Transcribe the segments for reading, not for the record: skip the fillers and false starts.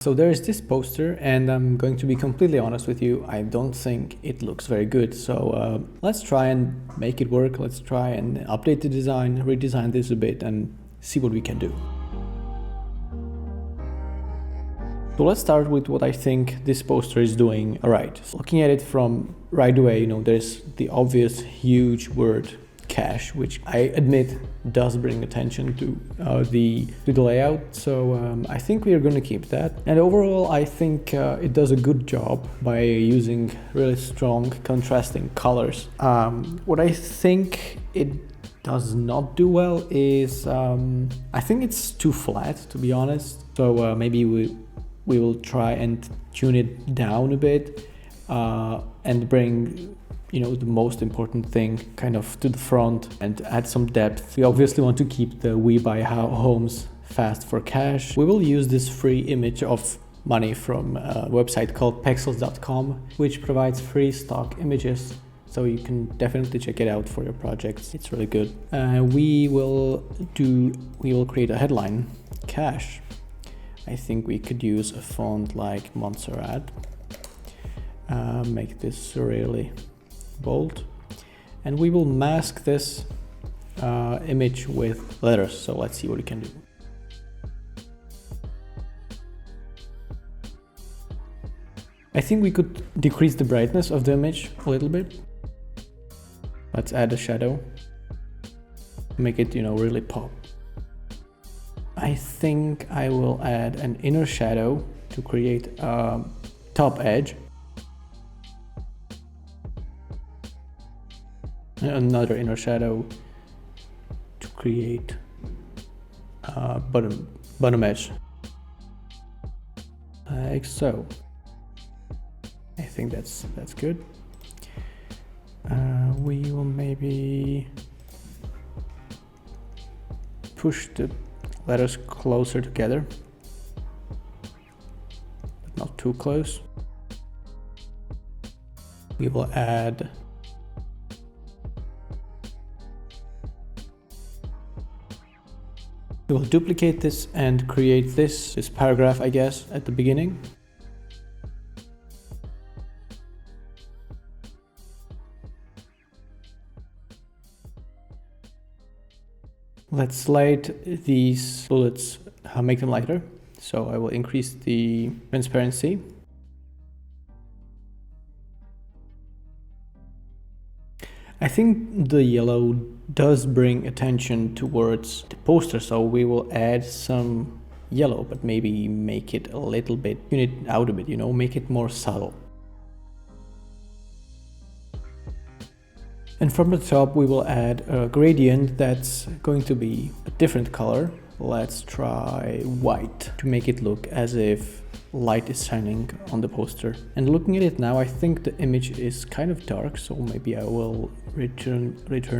So there is this poster, and I'm going to be completely honest with you, I don't think it looks very good. So let's try and make it work. Let's try and update the design, redesign this a bit, and see what we can do. So let's start with what I think this poster is doing. All right, so looking at it from right away, there's the obvious huge word cash, which I admit does bring attention to the layout. So I think we are going to keep that. And overall, I think it does a good job by using really strong contrasting colors. What I think it does not do well is I think it's too flat, to be honest. So maybe we will try and tune it down a bit and bring the most important thing kind of to the front and add some depth. We obviously want to keep the We Buy Homes Fast for Cash. We will use this free image of money from a website called pexels.com, which provides free stock images. So you can definitely check it out for your projects. It's really good. We will create a headline, cash. I think we could use a font like Montserrat. Make this really bold, and we will mask this image with letters. So let's see what we can do. I think we could decrease the brightness of the image a little bit. Let's add a shadow, make it really pop. I think I will add an inner shadow to create a top edge. Another inner shadow to create bottom edge, like so. I think that's good. We will maybe push the letters closer together, but not too close. We will add We will duplicate this and create this paragraph, I guess, at the beginning. Let's light these bullets, make them lighter. So I will increase the transparency. I think the yellow does bring attention towards the poster, so we will add some yellow, but maybe make it a little bit, tune it out a bit, make it more subtle. And from the top we will add a gradient that's going to be a different color. Let's try white to make it look as if light is shining on the poster. And looking at it now, I think the image is kind of dark, so maybe I will return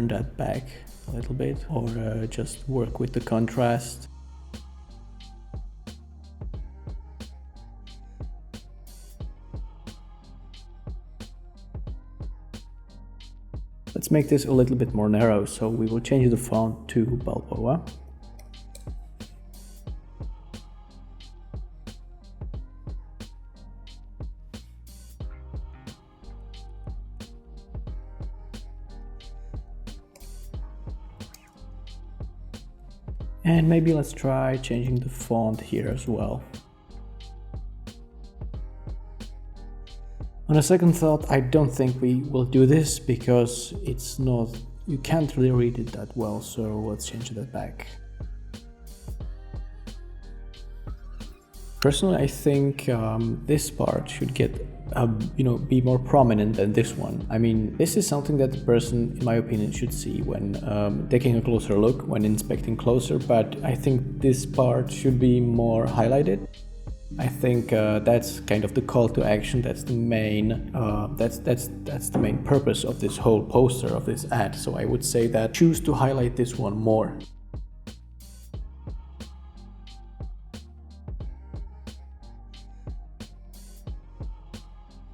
that back a little bit, or just work with the contrast. Let's make this a little bit more narrow, so we will change the font to Balboa. And maybe let's try changing the font here as well. On a second thought, I don't think we will do this because you can't really read it that well, so let's change that back. Personally, I think this part should get be more prominent than this one. I mean, this is something that the person, in my opinion, should see when taking a closer look, when inspecting closer, but I think this part should be more highlighted. I think that's kind of the call to action. That's the main that's the main purpose of this whole poster, of this ad. So I would say that choose to highlight this one more.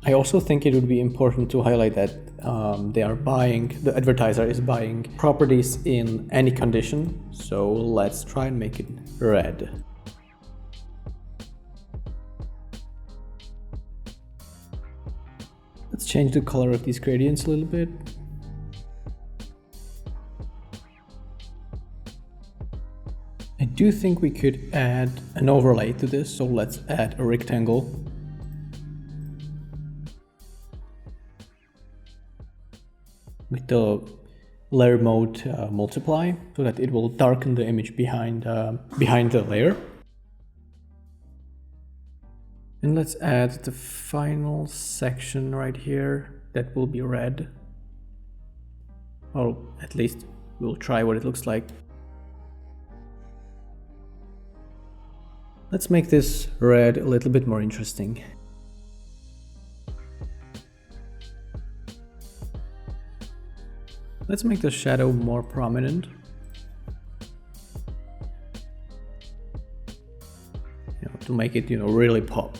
I also think it would be important to highlight that the advertiser is buying properties in any condition. So let's try and make it red. Let's change the color of these gradients a little bit. I do think we could add an overlay to this, so let's add a rectangle. With the layer mode multiply, so that it will darken the image behind the layer. And let's add the final section right here. That will be red. Or at least we'll try what it looks like. Let's make this red a little bit more interesting. Let's make the shadow more prominent. To make it, really pop.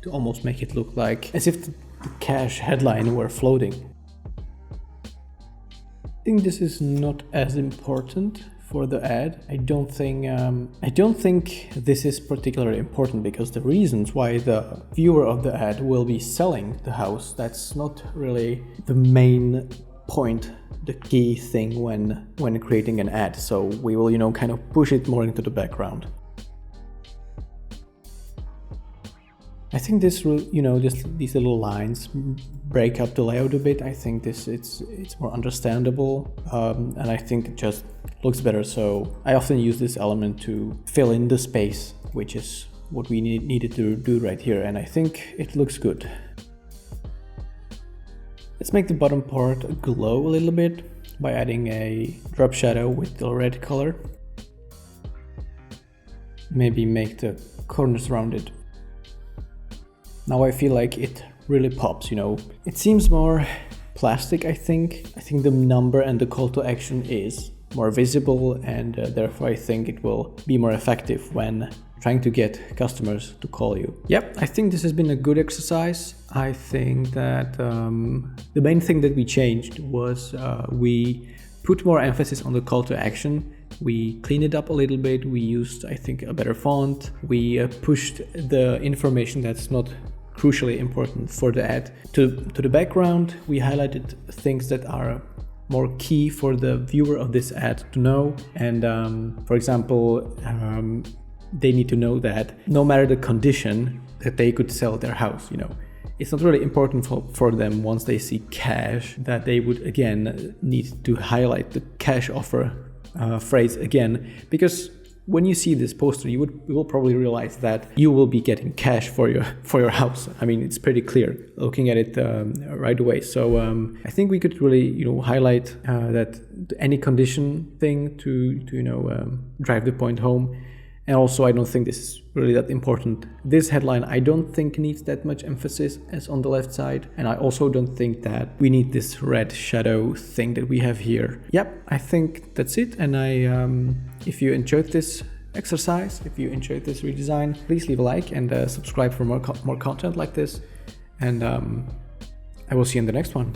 To almost make it look like as if the cash headline were floating. I think this is not as important for the ad. I don't think this is particularly important, because the reasons why the viewer of the ad will be selling the house, that's not really the main point, the key thing when creating an ad. So we will, kind of push it more into the background. I think this will, just these little lines break up the layout a bit. I think it's more understandable, and I think it just looks better. So I often use this element to fill in the space, which is what we needed to do right here, and I think it looks good. Let's make the bottom part glow a little bit by adding a drop shadow with the red color. Maybe make the corners rounded. Now I feel like it really pops, It seems more plastic, I think. I think the number and the call to action is more visible, and therefore I think it will be more effective when trying to get customers to call you. Yep, I think this has been a good exercise. I think that the main thing that we changed was we put more emphasis on the call to action. We cleaned it up a little bit. We used, I think, a better font. We pushed the information that's not crucially important for the ad to the background. We highlighted things that are more key for the viewer of this ad to know. And for example, they need to know that no matter the condition, that they could sell their house, It's not really important for them once they see cash, that they would again need to highlight the cash offer phrase again, because when you see this poster, you will probably realize that you will be getting cash for your house. I mean, it's pretty clear looking at it right away. So I think we could really highlight that any condition thing to drive the point home. And also, I don't think this is really that important. This headline, I don't think needs that much emphasis as on the left side. And I also don't think that we need this red shadow thing that we have here. Yep, I think that's it. And if you enjoyed this exercise, if you enjoyed this redesign, please leave a like and subscribe for more content like this. And I will see you in the next one.